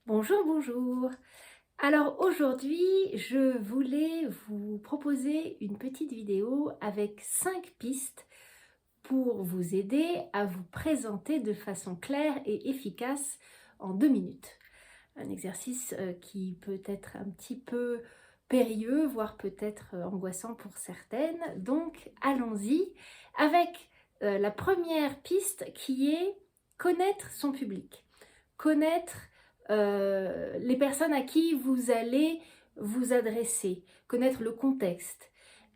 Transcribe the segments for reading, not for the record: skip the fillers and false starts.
Bonjour, bonjour. Alors aujourd'hui, je voulais vous proposer une petite vidéo avec 5 pistes pour vous aider à vous présenter de façon claire et efficace en 2 minutes. Un exercice qui peut être un petit peu périlleux, voire peut-être angoissant pour certaines. Donc allons-y avec la première piste qui est connaître son public. Connaître les personnes à qui vous allez vous adresser, connaître le contexte.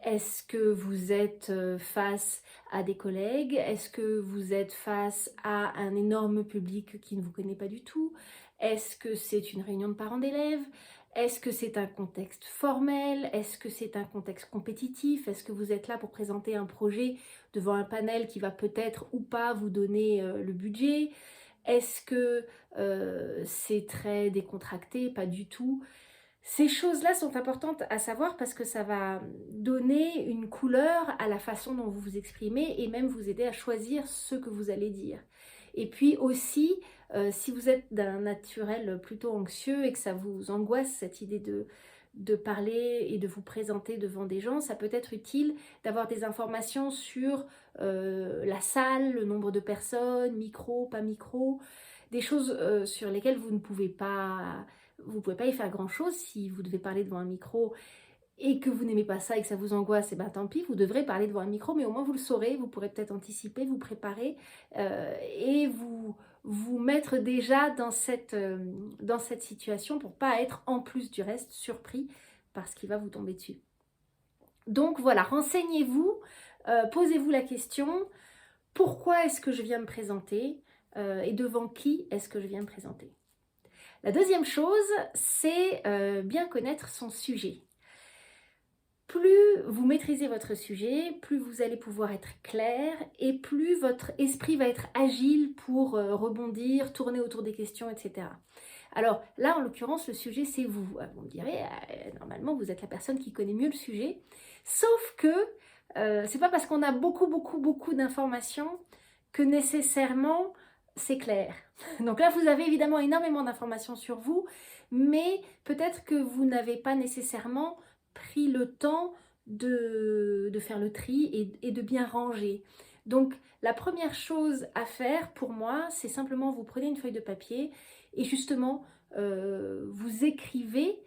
Est-ce que vous êtes face à des collègues? Est-ce que vous êtes face à un énorme public qui ne vous connaît pas du tout? Est-ce que c'est une réunion de parents d'élèves? Est-ce que c'est un contexte formel? Est-ce que c'est un contexte compétitif? Est-ce que vous êtes là pour présenter un projet devant un panel qui va peut-être ou pas vous donner le budget? Est-ce que c'est très décontracté? Pas du tout. Ces choses-là sont importantes à savoir parce que ça va donner une couleur à la façon dont vous vous exprimez et même vous aider à choisir ce que vous allez dire. Et puis aussi, si vous êtes d'un naturel plutôt anxieux et que ça vous angoisse cette idée de parler et de vous présenter devant des gens, ça peut être utile d'avoir des informations sur la salle, le nombre de personnes, micro, pas micro, des choses sur lesquelles vous ne pouvez pas y faire grand-chose. Si vous devez parler devant un micro et que vous n'aimez pas ça et que ça vous angoisse, et ben tant pis, vous devrez parler devant un micro, mais au moins vous le saurez, vous pourrez peut-être anticiper, vous préparer et vous mettre déjà dans cette situation pour pas être en plus du reste surpris par ce qui va vous tomber dessus. Donc voilà, renseignez-vous, posez-vous la question, pourquoi est-ce que je viens me présenter et devant qui est-ce que je viens me présenter? La deuxième chose, c'est bien connaître son sujet. Plus vous maîtrisez votre sujet, plus vous allez pouvoir être clair et plus votre esprit va être agile pour rebondir, tourner autour des questions, etc. Alors là, en l'occurrence, le sujet, c'est vous. Vous me direz, normalement, vous êtes la personne qui connaît mieux le sujet. Sauf que c'est pas parce qu'on a beaucoup d'informations que nécessairement c'est clair. Donc là, vous avez évidemment énormément d'informations sur vous, mais peut-être que vous n'avez pas nécessairement pris le temps de faire le tri et de bien ranger. Donc la première chose à faire pour moi, c'est simplement vous prenez une feuille de papier et justement vous écrivez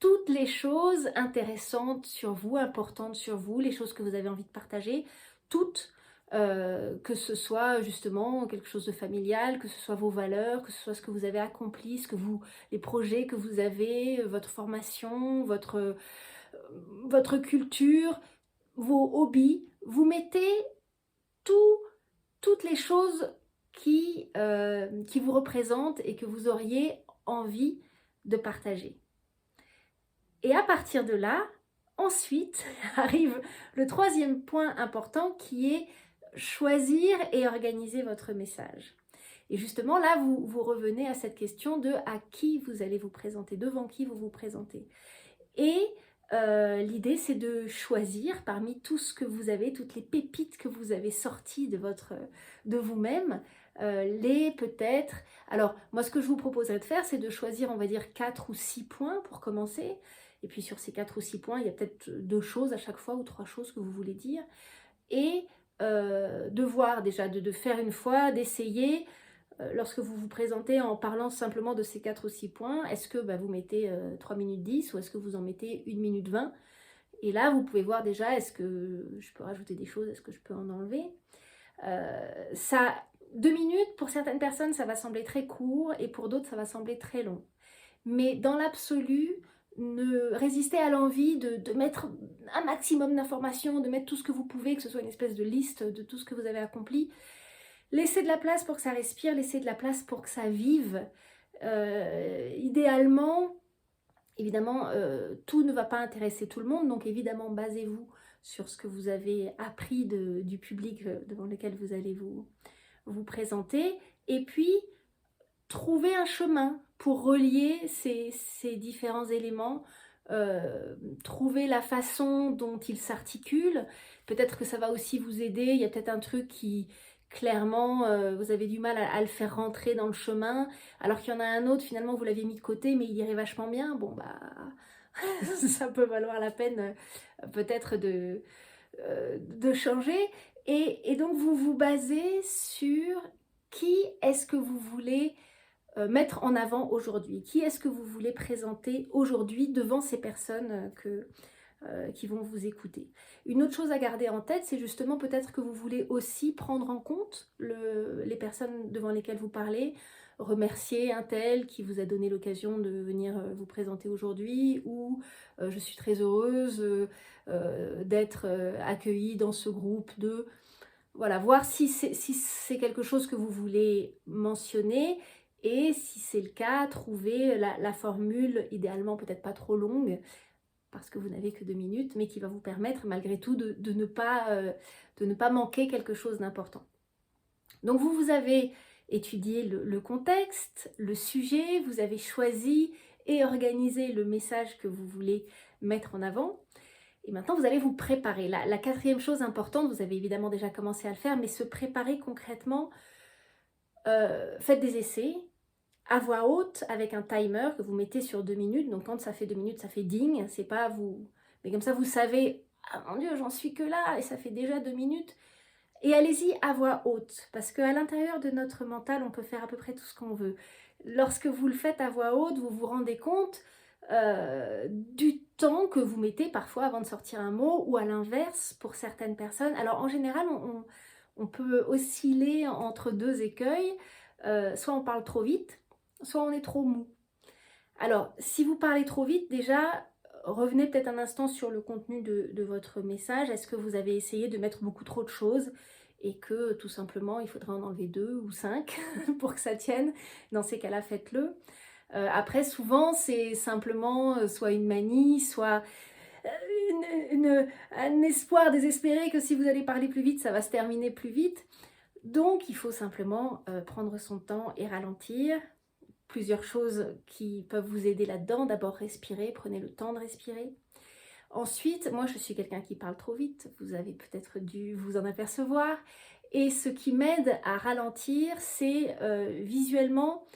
toutes les choses intéressantes sur vous, importantes sur vous, les choses que vous avez envie de partager, toutes, que ce soit justement quelque chose de familial, que ce soit vos valeurs, que ce soit ce que vous avez accompli, les projets que vous avez, votre formation, votre culture, vos hobbies. Vous mettez tout, toutes les choses qui vous représentent et que vous auriez envie de partager. Et à partir de là, ensuite arrive le troisième point important qui est choisir et organiser votre message. Et justement là, vous revenez à cette question de à qui vous allez vous présenter, devant qui vous vous présentez. Et l'idée, c'est de choisir parmi tout ce que vous avez, toutes les pépites que vous avez sorties de vous-même, les peut-être... Alors, moi, ce que je vous proposerais de faire, c'est de choisir, on va dire, 4 ou 6 points pour commencer. Et puis, sur ces 4 ou 6 points, il y a peut-être 2 choses à chaque fois ou 3 choses que vous voulez dire. Et de voir déjà, de faire une fois, d'essayer lorsque vous vous présentez en parlant simplement de ces 4 ou 6 points, est-ce que vous mettez 3 minutes 10 ou est-ce que vous en mettez 1 minute 20? Et là, vous pouvez voir déjà, est-ce que je peux rajouter des choses, est-ce que je peux en enlever? Ça, 2 minutes, pour certaines personnes, ça va sembler très court et pour d'autres, ça va sembler très long. Mais dans l'absolu, ne résistez à l'envie de mettre un maximum d'informations, de mettre tout ce que vous pouvez, que ce soit une espèce de liste de tout ce que vous avez accompli. Laissez de la place pour que ça respire, laissez de la place pour que ça vive. Idéalement, évidemment, tout ne va pas intéresser tout le monde, donc évidemment, basez-vous sur ce que vous avez appris du public devant lequel vous allez vous présenter. Et puis, trouvez un chemin pour relier ces différents éléments, trouver la façon dont ils s'articulent. Peut-être que ça va aussi vous aider, il y a peut-être un truc clairement, vous avez du mal à le faire rentrer dans le chemin, alors qu'il y en a un autre, finalement, vous l'avez mis de côté, mais il irait vachement bien. Bon, bah, ça peut valoir la peine peut-être de changer. Et donc, vous vous basez sur qui est-ce que vous voulez mettre en avant aujourd'hui? Qui est-ce que vous voulez présenter aujourd'hui devant ces personnes qui vont vous écouter? Une autre chose à garder en tête, c'est justement peut-être que vous voulez aussi prendre en compte les personnes devant lesquelles vous parlez, remercier un tel qui vous a donné l'occasion de venir vous présenter aujourd'hui, ou je suis très heureuse d'être accueillie dans ce groupe de... Voilà, voir si c'est quelque chose que vous voulez mentionner, et si c'est le cas, trouver la formule, idéalement peut-être pas trop longue, parce que vous n'avez que 2 minutes, mais qui va vous permettre malgré tout de ne pas manquer quelque chose d'important. Donc vous avez étudié le contexte, le sujet, vous avez choisi et organisé le message que vous voulez mettre en avant. Et maintenant, vous allez vous préparer. La quatrième chose importante, vous avez évidemment déjà commencé à le faire, mais se préparer concrètement, faites des essais à voix haute avec un timer que vous mettez sur 2 minutes. Donc quand ça fait 2 minutes, ça fait ding, c'est pas vous... Mais comme ça, vous savez, ah mon Dieu, j'en suis que là, et ça fait déjà 2 minutes. Et allez-y à voix haute, parce qu'à l'intérieur de notre mental, on peut faire à peu près tout ce qu'on veut. Lorsque vous le faites à voix haute, vous vous rendez compte du temps que vous mettez parfois avant de sortir un mot, ou à l'inverse pour certaines personnes. Alors en général, on peut osciller entre 2 écueils, soit on parle trop vite, soit on est trop mou. Alors si vous parlez trop vite, déjà, revenez peut-être un instant sur le contenu de votre message. Est-ce que vous avez essayé de mettre beaucoup trop de choses et que tout simplement il faudrait en enlever 2 ou 5 pour que ça tienne? Dans ces cas-là, faites-le. Après, souvent, c'est simplement soit une manie, soit un espoir désespéré que si vous allez parler plus vite, ça va se terminer plus vite. Donc, il faut simplement prendre son temps et ralentir. Plusieurs choses qui peuvent vous aider là-dedans. D'abord, respirer, prenez le temps de respirer. Ensuite, moi, je suis quelqu'un qui parle trop vite. Vous avez peut-être dû vous en apercevoir. Et ce qui m'aide à ralentir, c'est visuellement,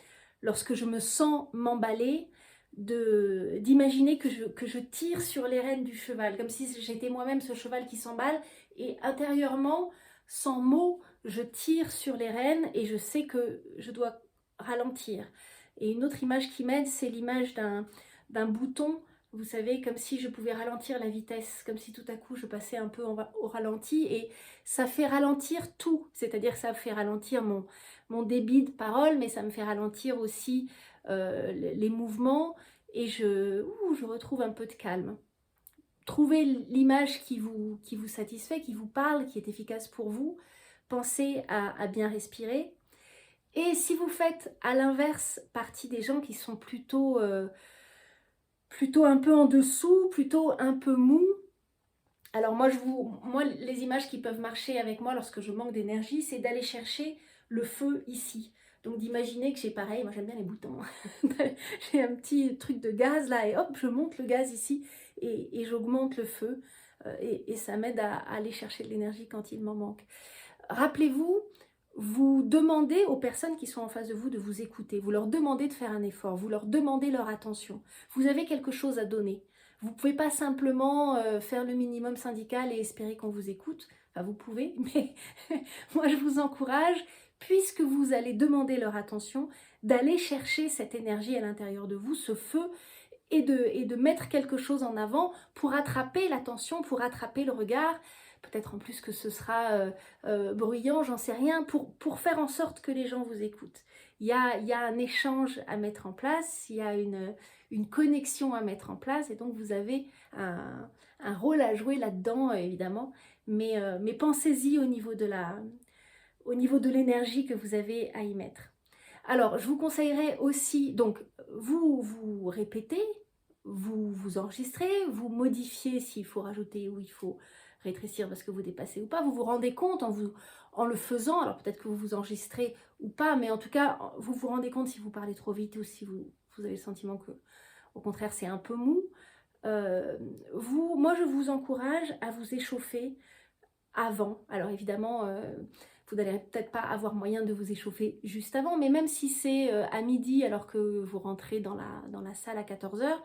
lorsque je me sens m'emballer, d'imaginer que je tire sur les rênes du cheval, comme si j'étais moi-même ce cheval qui s'emballe, et intérieurement, sans mots, je tire sur les rênes et je sais que je dois ralentir. Et une autre image qui m'aide, c'est l'image d'un bouton, vous savez, comme si je pouvais ralentir la vitesse, comme si tout à coup je passais un peu au ralenti, et ça fait ralentir tout, c'est-à-dire ça fait ralentir mon débit de parole, mais ça me fait ralentir aussi les mouvements, et je retrouve un peu de calme. Trouvez l'image qui vous satisfait, qui vous parle, qui est efficace pour vous. Pensez à bien respirer. Et si vous faites à l'inverse partie des gens qui sont plutôt un peu en dessous, plutôt un peu mou, alors moi, les images qui peuvent marcher avec moi lorsque je manque d'énergie, c'est d'aller chercher le feu ici. Donc d'imaginer que j'ai pareil, moi j'aime bien les boutons, j'ai un petit truc de gaz là, et hop, je monte le gaz ici, et j'augmente le feu, et ça m'aide à aller chercher de l'énergie quand il m'en manque. Rappelez-vous, vous demandez aux personnes qui sont en face de vous écouter, vous leur demandez de faire un effort, vous leur demandez leur attention. Vous avez quelque chose à donner. Vous ne pouvez pas simplement faire le minimum syndical et espérer qu'on vous écoute. Enfin, vous pouvez, mais moi je vous encourage, puisque vous allez demander leur attention, d'aller chercher cette énergie à l'intérieur de vous, ce feu, et de mettre quelque chose en avant pour attraper l'attention, pour attraper le regard. Peut-être en plus que ce sera bruyant, j'en sais rien, pour faire en sorte que les gens vous écoutent. Il y a un échange à mettre en place, il y a une connexion à mettre en place, et donc vous avez un rôle à jouer là-dedans, évidemment, mais pensez-y au niveau de l'énergie que vous avez à y mettre. Alors, je vous conseillerais aussi, donc, vous répétez, vous enregistrez, vous modifiez s'il faut rajouter ou il faut rétrécir parce que vous dépassez ou pas, vous vous rendez compte en le faisant, alors peut-être que vous vous enregistrez ou pas, mais en tout cas, vous vous rendez compte si vous parlez trop vite ou si vous avez le sentiment que, au contraire, c'est un peu mou. Moi, je vous encourage à vous échauffer avant. Alors évidemment, vous n'allez peut-être pas avoir moyen de vous échauffer juste avant, mais même si c'est à midi alors que vous rentrez dans la salle à 14 heures,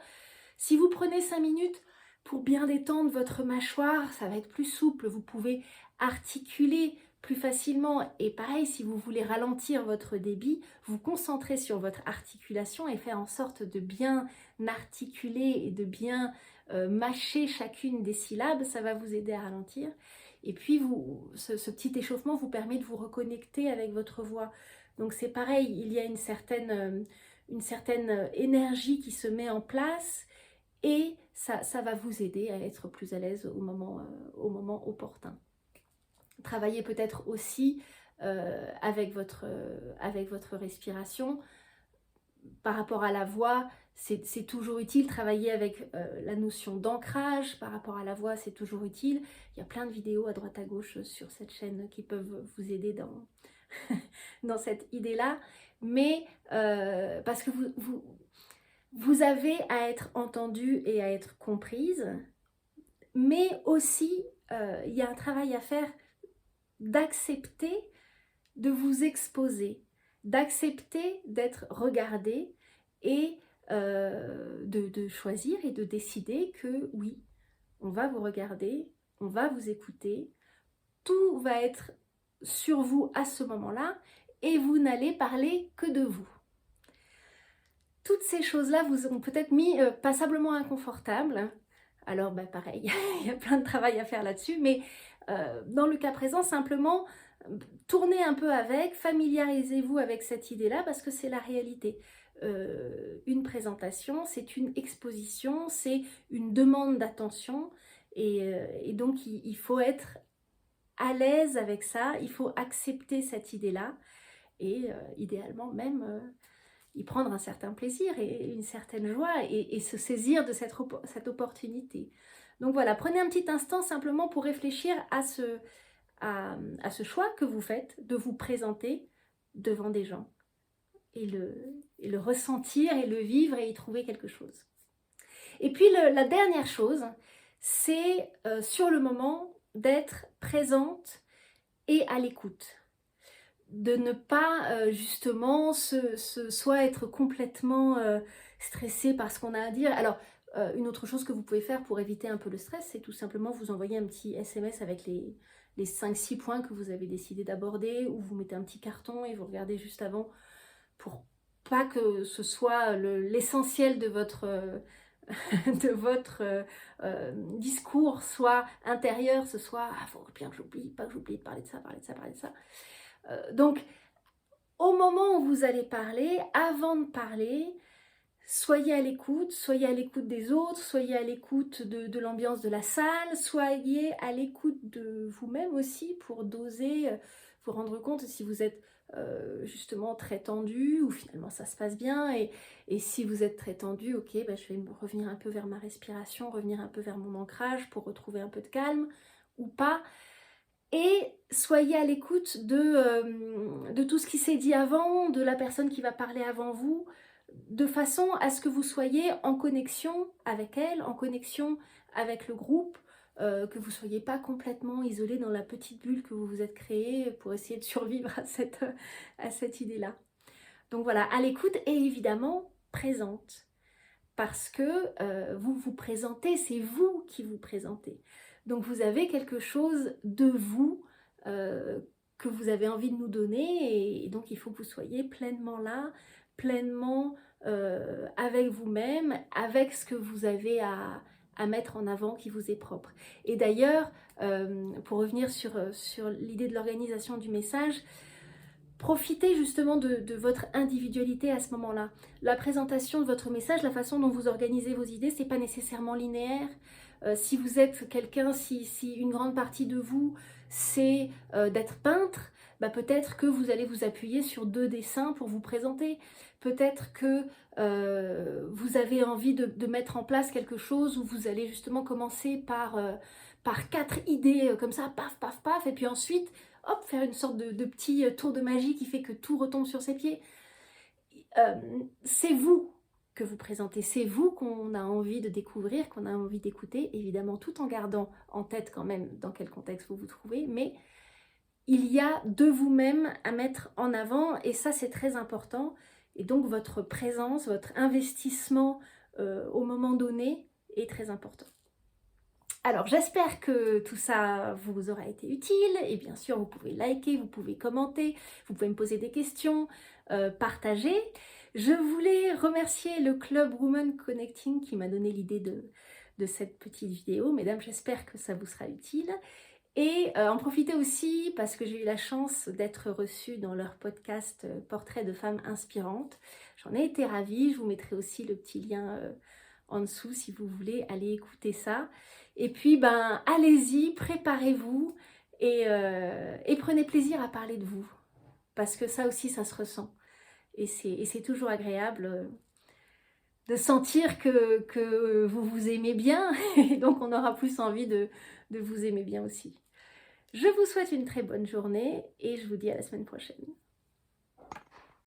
si vous prenez 5 minutes pour bien détendre votre mâchoire, ça va être plus souple, vous pouvez articuler plus facilement. Et pareil, si vous voulez ralentir votre débit, vous concentrez sur votre articulation et faire en sorte de bien articuler et de bien mâcher chacune des syllabes, ça va vous aider à ralentir. Et puis, ce petit échauffement vous permet de vous reconnecter avec votre voix. Donc c'est pareil, il y a une certaine énergie qui se met en place et ça va vous aider à être plus à l'aise au moment opportun. Travaillez peut-être aussi avec votre respiration. Par rapport à la voix, c'est toujours utile. Travailler avec la notion d'ancrage par rapport à la voix, c'est toujours utile. Il y a plein de vidéos à droite à gauche sur cette chaîne qui peuvent vous aider dans, dans cette idée-là. Mais parce que vous avez à être entendue et à être comprise, mais aussi il y a un travail à faire d'accepter de vous exposer, d'accepter d'être regardé et de choisir et de décider que oui, on va vous regarder, on va vous écouter, tout va être sur vous à ce moment-là et vous n'allez parler que de vous. Toutes ces choses-là vous ont peut-être mis passablement inconfortable. Alors bah, pareil, il y a plein de travail à faire là-dessus, mais dans le cas présent, simplement tournez un peu avec, familiarisez-vous avec cette idée-là parce que c'est la réalité. Une présentation, c'est une exposition, c'est une demande d'attention et donc il faut être à l'aise avec ça, il faut accepter cette idée-là et idéalement même y prendre un certain plaisir et une certaine joie et se saisir de cette opportunité. Donc voilà, prenez un petit instant simplement pour réfléchir à ce choix que vous faites de vous présenter devant des gens et le ressentir et le vivre et y trouver quelque chose. Et puis la dernière chose, c'est sur le moment d'être présente et à l'écoute. De ne pas justement soit être complètement stressé par ce qu'on a à dire. Alors, une autre chose que vous pouvez faire pour éviter un peu le stress, c'est tout simplement vous envoyer un petit SMS avec les 5-6 points que vous avez décidé d'aborder, ou vous mettez un petit carton et vous regardez juste avant pour pas que ce soit l'essentiel de votre, discours soit intérieur, ce soit « ah, faut bien que j'oublie, pas que j'oublie de parler de ça, parler de ça, parler de ça ». Donc, au moment où vous allez parler, avant de parler, soyez à l'écoute des autres, soyez à l'écoute de l'ambiance de la salle, soyez à l'écoute de vous-même aussi pour doser, vous rendre compte si vous êtes justement très tendu ou finalement ça se passe bien et si vous êtes très tendu, ok, bah, je vais revenir un peu vers ma respiration, revenir un peu vers mon ancrage pour retrouver un peu de calme ou pas. Et soyez à l'écoute de tout ce qui s'est dit avant, de la personne qui va parler avant vous, de façon à ce que vous soyez en connexion avec elle, en connexion avec le groupe, que vous ne soyez pas complètement isolé dans la petite bulle que vous vous êtes créée pour essayer de survivre à cette idée-là. Donc voilà, à l'écoute et évidemment présente. Parce que vous vous présentez, c'est vous qui vous présentez. Donc vous avez quelque chose de vous que vous avez envie de nous donner et donc il faut que vous soyez pleinement là, pleinement avec vous-même, avec ce que vous avez à mettre en avant qui vous est propre. Et d'ailleurs, pour revenir sur l'idée de l'organisation du message, profitez justement de votre individualité à ce moment-là. La présentation de votre message, la façon dont vous organisez vos idées, c'est pas nécessairement linéaire. Si vous êtes quelqu'un, si une grande partie de vous, c'est d'être peintre, bah peut-être que vous allez vous appuyer sur 2 dessins pour vous présenter. Peut-être que vous avez envie de mettre en place quelque chose où vous allez justement commencer par 4 idées comme ça, paf, paf, paf, et puis ensuite hop, faire une sorte de petit tour de magie qui fait que tout retombe sur ses pieds. C'est vous que vous présentez, c'est vous qu'on a envie de découvrir, qu'on a envie d'écouter, évidemment tout en gardant en tête quand même dans quel contexte vous vous trouvez, mais il y a de vous-même à mettre en avant et ça c'est très important. Et donc votre présence, votre investissement au moment donné est très important. Alors j'espère que tout ça vous aura été utile et bien sûr vous pouvez liker, vous pouvez commenter, vous pouvez me poser des questions, partager. Je voulais remercier le Club Women Connecting qui m'a donné l'idée de cette petite vidéo. Mesdames, j'espère que ça vous sera utile. Et en profiter aussi parce que j'ai eu la chance d'être reçue dans leur podcast Portrait de femmes inspirantes. J'en ai été ravie, je vous mettrai aussi le petit lien en dessous si vous voulez aller écouter ça. Et puis ben allez-y, préparez-vous et prenez plaisir à parler de vous. Parce que ça aussi ça se ressent. Et c'est toujours agréable de sentir que vous vous aimez bien et donc on aura plus envie de vous aimer bien aussi. Je vous souhaite une très bonne journée et je vous dis à la semaine prochaine.